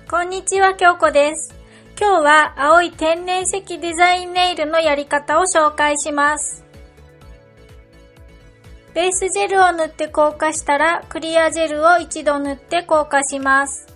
こんにちは、京子です。今日は青い天然石デザインネイルのやり方を紹介します。ベースジェルを塗って硬化したら、クリアジェルを一度塗って硬化します。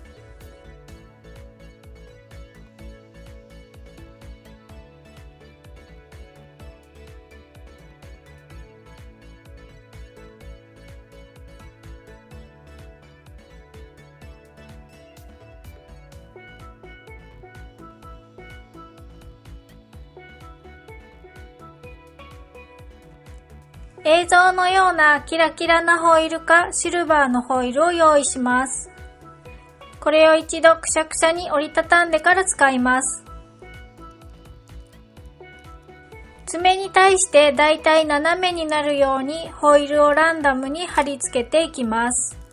映像のようなキラキラなホイールかシルバーのホイールを用意します。これを一度くしゃくしゃに折りたたんでから使います。爪に対してだいたい斜めになるようにホイールをランダムに貼り付けていきます。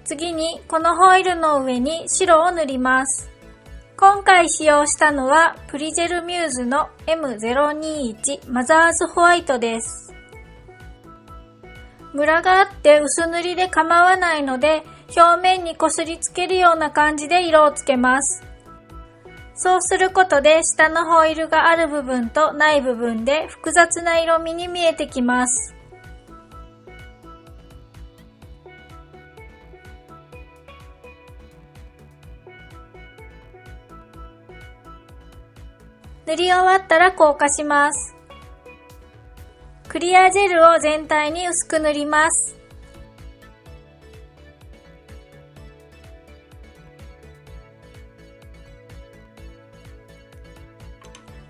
次にこのホイールの上に白を塗ります。今回使用したのはプリジェルミューズの M021 マザーズホワイトです。ムラがあって薄塗りで構わないので表面にこすりつけるような感じで色をつけます。そうすることで下のホイールがある部分とない部分で複雑な色味に見えてきます。塗り終わったら硬化します。クリアジェルを全体に薄く塗ります。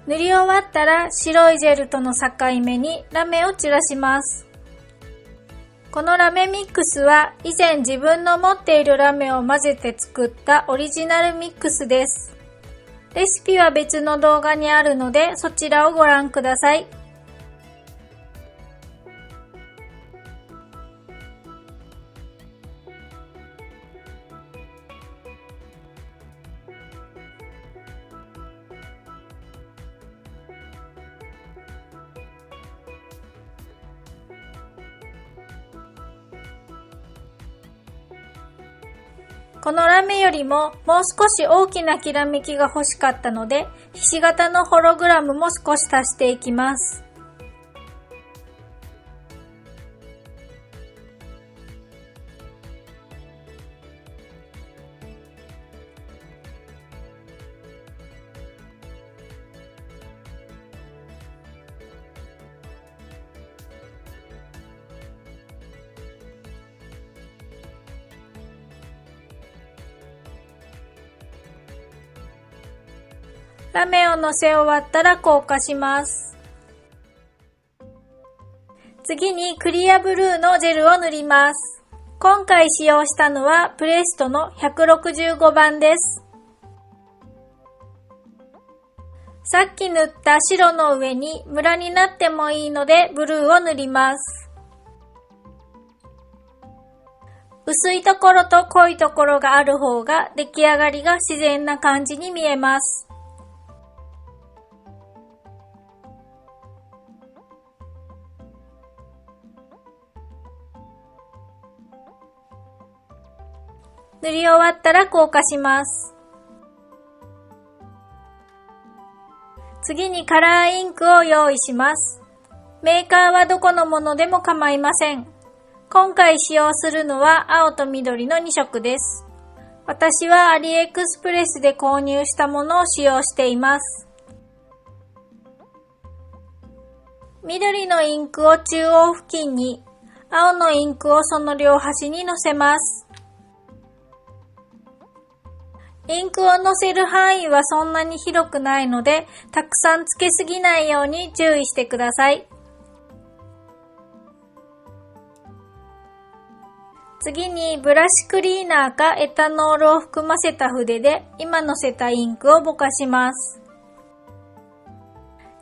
塗り終わったら白いジェルとの境目にラメを散らします。このラメミックスは以前自分の持っているラメを混ぜて作ったオリジナルミックスです。レシピは別の動画にあるのでそちらをご覧ください。このラメよりももう少し大きなきらめきが欲しかったので、ひし形のホログラムも少し足していきます。ラメをのせ終わったら硬化します。次にクリアブルーのジェルを塗ります。今回使用したのはプレストの165番です。さっき塗った白の上にムラになってもいいのでブルーを塗ります。薄いところと濃いところがある方が出来上がりが自然な感じに見えます。塗り終わったら硬化します。次にカラーインクを用意します。メーカーはどこのものでも構いません。今回使用するのは青と緑の2色です。私はアリエクスプレスで購入したものを使用しています。緑のインクを中央付近に、青のインクをその両端にのせます。インクをのせる範囲はそんなに広くないので、たくさんつけすぎないように注意してください。次にブラシクリーナーかエタノールを含ませた筆で今のせたインクをぼかします。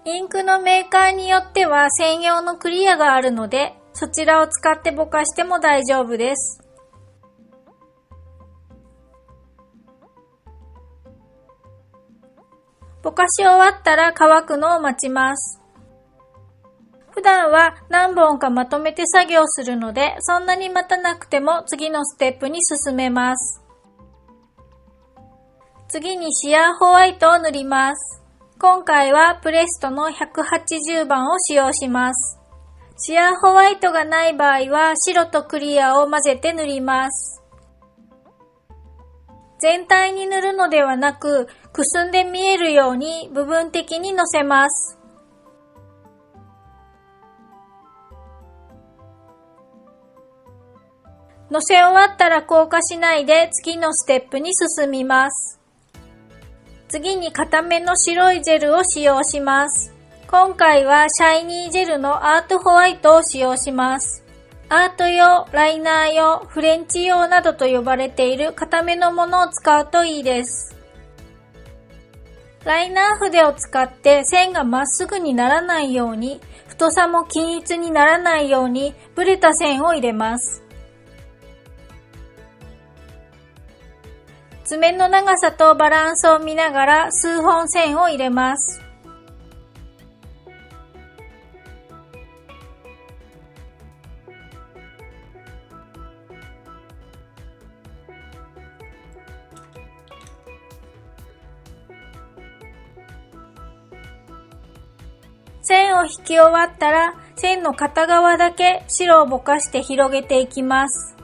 インクのメーカーによっては専用のクリアがあるので、そちらを使ってぼかしても大丈夫です。ぼかし終わったら乾くのを待ちます。普段は何本かまとめて作業するので、そんなに待たなくても次のステップに進めます。次にシアーホワイトを塗ります。今回はプレストの180番を使用します。シアーホワイトがない場合は白とクリアを混ぜて塗ります。全体に塗るのではなく、くすんで見えるように部分的にのせます。のせ終わったら硬化しないで次のステップに進みます。次に固めの白いジェルを使用します。今回はシャイニージェルのアートホワイトを使用します。アート用、ライナー用、フレンチ用などと呼ばれている固めのものを使うといいです。ライナー筆を使って線がまっすぐにならないように、太さも均一にならないようにブレた線を入れます。爪の長さとバランスを見ながら数本線を入れます。線を引き終わったら線の片側だけ白をぼかして広げていきます。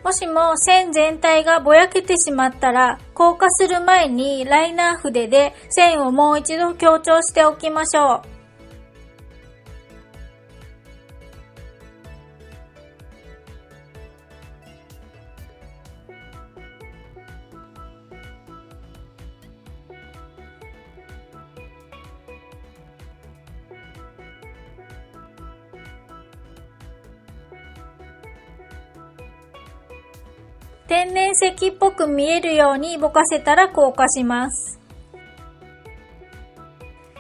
もしも線全体がぼやけてしまったら、硬化する前にライナー筆で線をもう一度強調しておきましょう。天然石っぽく見えるようにぼかせたら硬化します。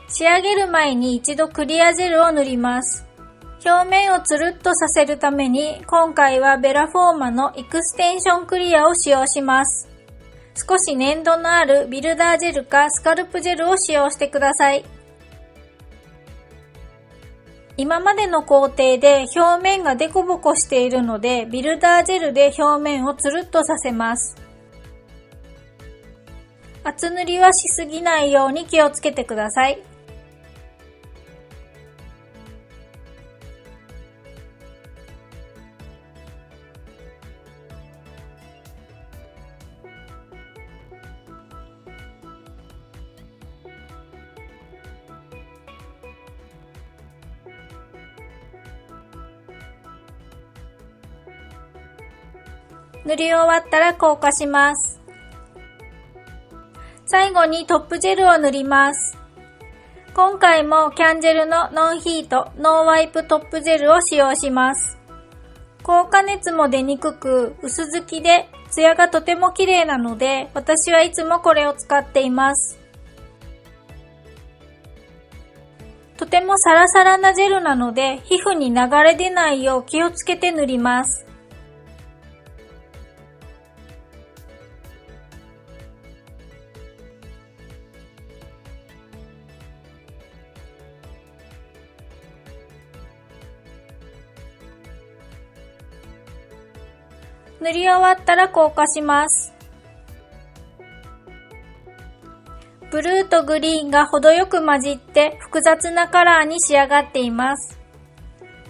仕上げる前に一度クリアジェルを塗ります。表面をつるっとさせるために今回はベラフォーマのエクステンションクリアを使用します。少し粘度のあるビルダージェルかスカルプジェルを使用してください。今までの工程で表面がデコボコしているので、ビルダージェルで表面をつるっとさせます。厚塗りはしすぎないように気をつけてください。塗り終わったら硬化します。最後にトップジェルを塗ります。今回もキャンジェルのノンヒートノーワイプトップジェルを使用します。高加熱も出にくく薄付きでツヤがとても綺麗なので、私はいつもこれを使っています。とてもサラサラなジェルなので皮膚に流れ出ないよう気をつけて塗ります。塗り終わったら硬化します。ブルーとグリーンが程よく混じって複雑なカラーに仕上がっています。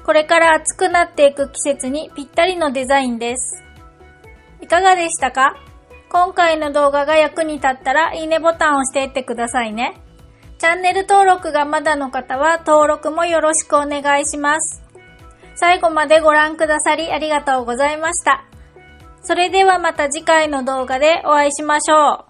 これから暑くなっていく季節にぴったりのデザインです。いかがでしたか？今回の動画が役に立ったらいいねボタンを押していってくださいね。チャンネル登録がまだの方は登録もよろしくお願いします。最後までご覧くださりありがとうございました。それではまた次回の動画でお会いしましょう。